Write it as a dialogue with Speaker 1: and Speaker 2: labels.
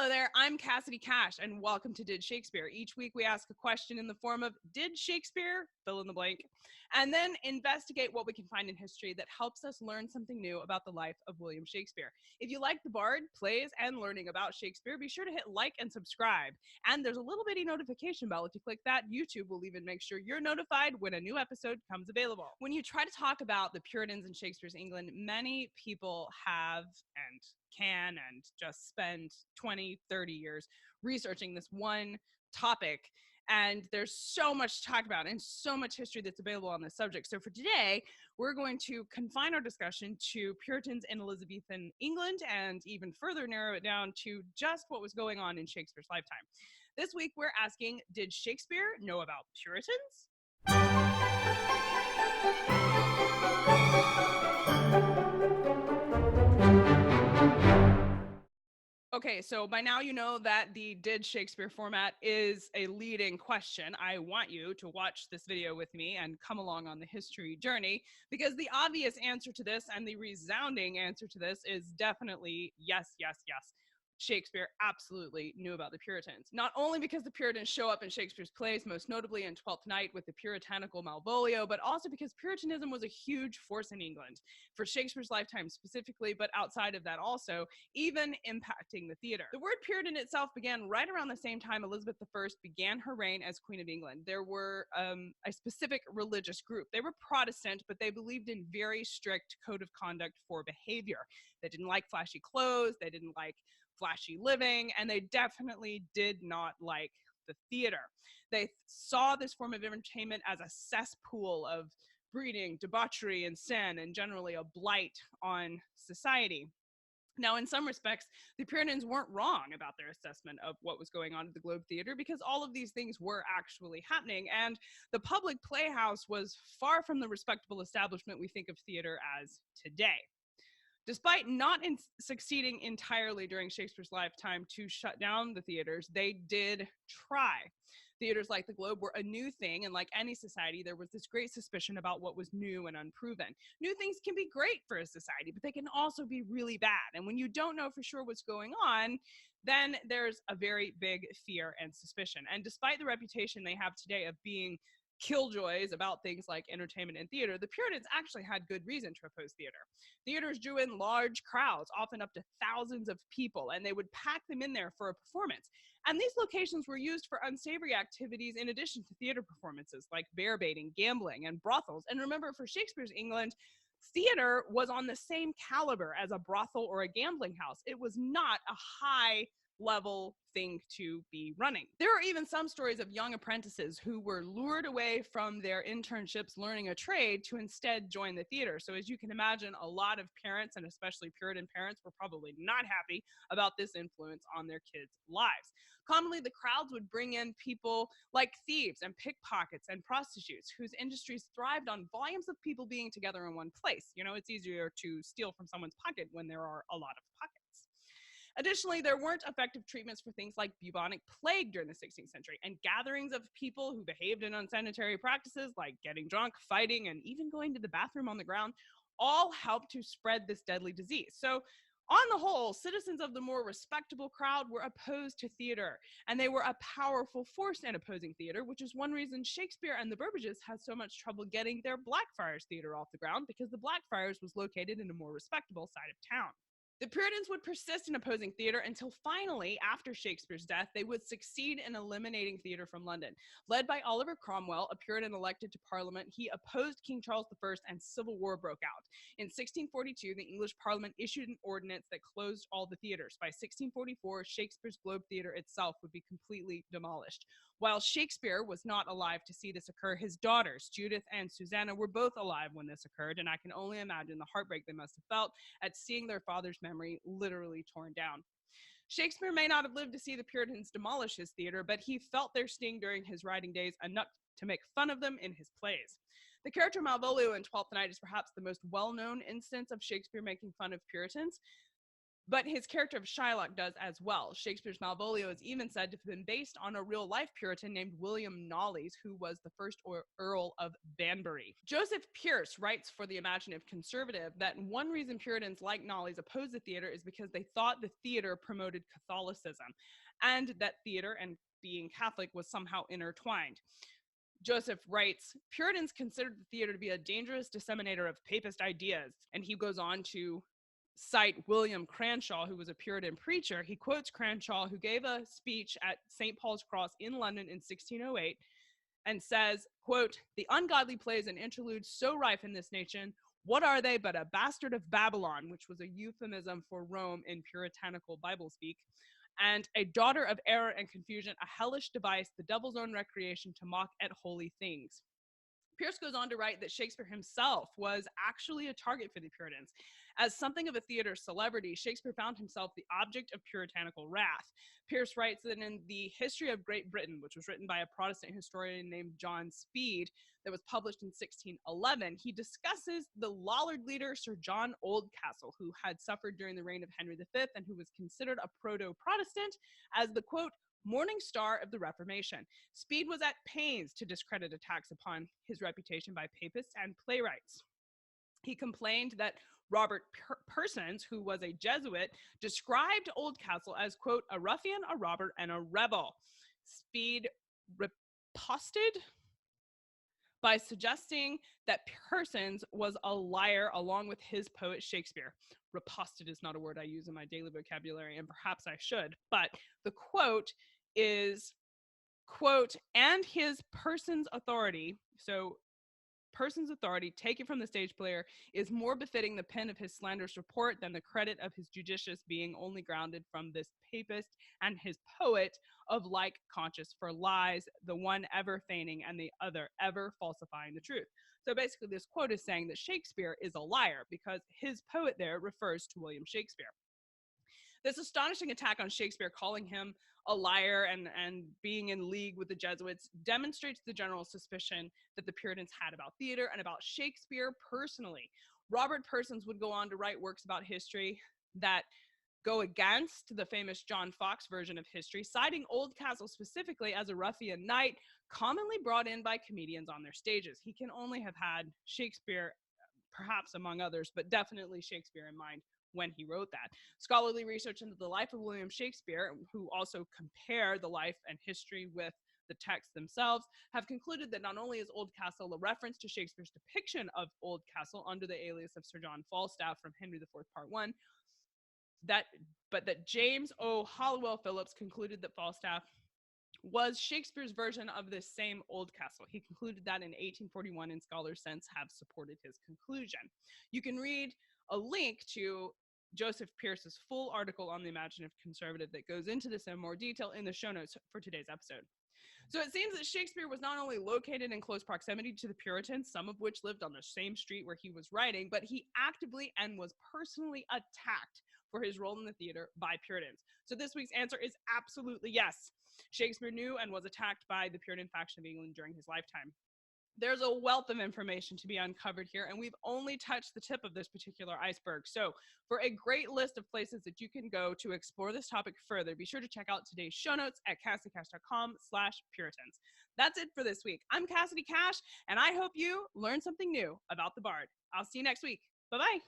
Speaker 1: Hello there, I'm Cassidy Cash, and welcome to Did Shakespeare. Each week we ask a question in the form of, did Shakespeare fill in the blank? And then investigate what we can find in history that helps us learn something new about the life of William Shakespeare. If you like the bard, plays, and learning about Shakespeare, be sure to hit like and subscribe. And there's a little bitty notification bell. If you click that, YouTube will even make sure you're notified when a new episode comes available. When you try to talk about the Puritans in Shakespeare's England, many people have and can and just spend 20, 30 years researching this one topic. And there's so much to talk about and so much history that's available on this subject. So for today, we're going to confine our discussion to Puritans in Elizabethan England and even further narrow it down to just what was going on in Shakespeare's lifetime. This week, we're asking, did Shakespeare know about Puritans? Okay, so by now you know that the Did Shakespeare format is a leading question. I want you to watch this video with me and come along on the history journey, because the obvious answer to this and the resounding answer to this is definitely yes, yes, yes. Shakespeare absolutely knew about the Puritans. Not only because the Puritans show up in Shakespeare's plays, most notably in Twelfth Night with the puritanical Malvolio, but also because Puritanism was a huge force in England for Shakespeare's lifetime specifically, but outside of that also, even impacting the theater. The word Puritan itself began right around the same time Elizabeth I began her reign as Queen of England. There were a specific religious group. They were Protestant, but they believed in very strict code of conduct for behavior. They didn't like flashy clothes, they didn't like flashy living, and they definitely did not like the theater. They saw this form of entertainment as a cesspool of breeding, debauchery, and sin, and generally a blight on society. Now, in some respects, the Puritans weren't wrong about their assessment of what was going on at the Globe Theatre, because all of these things were actually happening, and the public playhouse was far from the respectable establishment we think of theater as today. Despite not succeeding entirely during Shakespeare's lifetime to shut down the theaters, they did try. Theaters like the Globe were a new thing, and like any society, there was this great suspicion about what was new and unproven. New things can be great for a society, but they can also be really bad. And when you don't know for sure what's going on, then there's a very big fear and suspicion. And despite the reputation they have today of being killjoys about things like entertainment and theater, the Puritans actually had good reason to oppose theater. Theaters drew in large crowds, often up to thousands of people, and they would pack them in there for a performance. And these locations were used for unsavory activities in addition to theater performances like bear baiting, gambling, and brothels. And remember, for Shakespeare's England, theater was on the same caliber as a brothel or a gambling house. It was not a high level thing to be running. There are even some stories of young apprentices who were lured away from their internships learning a trade to instead join the theater. So as you can imagine, a lot of parents, and especially Puritan parents, were probably not happy about this influence on their kids' lives. Commonly, the crowds would bring in people like thieves and pickpockets and prostitutes, whose industries thrived on volumes of people being together in one place. You know, it's easier to steal from someone's pocket when there are a lot of pockets. Additionally, there weren't effective treatments for things like bubonic plague during the 16th century, and gatherings of people who behaved in unsanitary practices like getting drunk, fighting, and even going to the bathroom on the ground all helped to spread this deadly disease. So on the whole, citizens of the more respectable crowd were opposed to theater, and they were a powerful force in opposing theater, which is one reason Shakespeare and the Burbages had so much trouble getting their Blackfriars Theater off the ground, because the Blackfriars was located in a more respectable side of town. The Puritans would persist in opposing theater until finally, after Shakespeare's death, they would succeed in eliminating theater from London. Led by Oliver Cromwell, a Puritan elected to Parliament, he opposed King Charles I, and civil war broke out. In 1642, the English Parliament issued an ordinance that closed all the theaters. By 1644, Shakespeare's Globe Theatre itself would be completely demolished. While Shakespeare was not alive to see this occur, his daughters, Judith and Susanna, were both alive when this occurred, and I can only imagine the heartbreak they must have felt at seeing their father's memory literally torn down. Shakespeare may not have lived to see the Puritans demolish his theater, but he felt their sting during his writing days enough to make fun of them in his plays. The character Malvolio in Twelfth Night is perhaps the most well-known instance of Shakespeare making fun of Puritans. But his character of Shylock does as well. Shakespeare's Malvolio is even said to have been based on a real-life Puritan named William Knollys, who was the first Earl of Banbury. Joseph Pierce writes for the Imaginative Conservative that one reason Puritans like Knollys opposed the theater is because they thought the theater promoted Catholicism, and that theater and being Catholic was somehow intertwined. Joseph writes, Puritans considered the theater to be a dangerous disseminator of papist ideas. And he goes on to cite William Cranshaw, who was a Puritan preacher. He quotes Cranshaw, who gave a speech at St. Paul's Cross in London in 1608, and says, quote, the ungodly plays and interludes so rife in this nation, what are they but a bastard of Babylon, which was a euphemism for Rome in puritanical Bible speak, and a daughter of error and confusion, a hellish device, the devil's own recreation to mock at holy things. Pierce goes on to write that Shakespeare himself was actually a target for the Puritans. As something of a theater celebrity, Shakespeare found himself the object of puritanical wrath. Pierce writes that in the History of Great Britain, which was written by a Protestant historian named John Speed, that was published in 1611, he discusses the Lollard leader Sir John Oldcastle, who had suffered during the reign of Henry V and who was considered a proto-Protestant, as the, quote, morning star of the Reformation. Speed was at pains to discredit attacks upon his reputation by papists and playwrights. He complained that Robert Persons, who was a Jesuit, described Oldcastle as, quote, a ruffian, a robber, and a rebel. Speed riposted by suggesting that Persons was a liar along with his poet Shakespeare. Riposted is not a word I use in my daily vocabulary, and perhaps I should, but the quote is, quote, and his person's authority, so person's authority, taken from the stage player, is more befitting the pen of his slanderous report than the credit of his judicious being, only grounded from this papist and his poet of like conscience for lies, the one ever feigning and the other ever falsifying the truth. So basically this quote is saying that Shakespeare is a liar because his poet there refers to William Shakespeare. This astonishing attack on Shakespeare, calling him a liar and being in league with the Jesuits, demonstrates the general suspicion that the Puritans had about theater and about Shakespeare personally. Robert Persons would go on to write works about history that go against the famous John Fox version of history, citing Oldcastle specifically as a ruffian knight commonly brought in by comedians on their stages. He can only have had Shakespeare, perhaps among others, but definitely Shakespeare in mind when he wrote that. Scholarly research into the life of William Shakespeare, who also compare the life and history with the texts themselves, have concluded that not only is Oldcastle a reference to Shakespeare's depiction of Oldcastle under the alias of Sir John Falstaff from Henry IV, Part 1, but that James O. Halliwell Phillips concluded that Falstaff was Shakespeare's version of this same Oldcastle. He concluded that in 1841, and scholars since have supported his conclusion. You can read a link to Joseph Pierce's full article on the Imaginative Conservative that goes into this in more detail in the show notes for today's episode. So it seems that Shakespeare was not only located in close proximity to the Puritans, some of which lived on the same street where he was writing, but he actively and was personally attacked for his role in the theater by Puritans. So this week's answer is absolutely yes. Shakespeare knew and was attacked by the Puritan faction of England during his lifetime. There's a wealth of information to be uncovered here, and we've only touched the tip of this particular iceberg. So for a great list of places that you can go to explore this topic further, be sure to check out today's show notes at CassidyCash.com/Puritans. That's it for this week. I'm Cassidy Cash, and I hope you learned something new about the Bard. I'll see you next week. Bye-bye.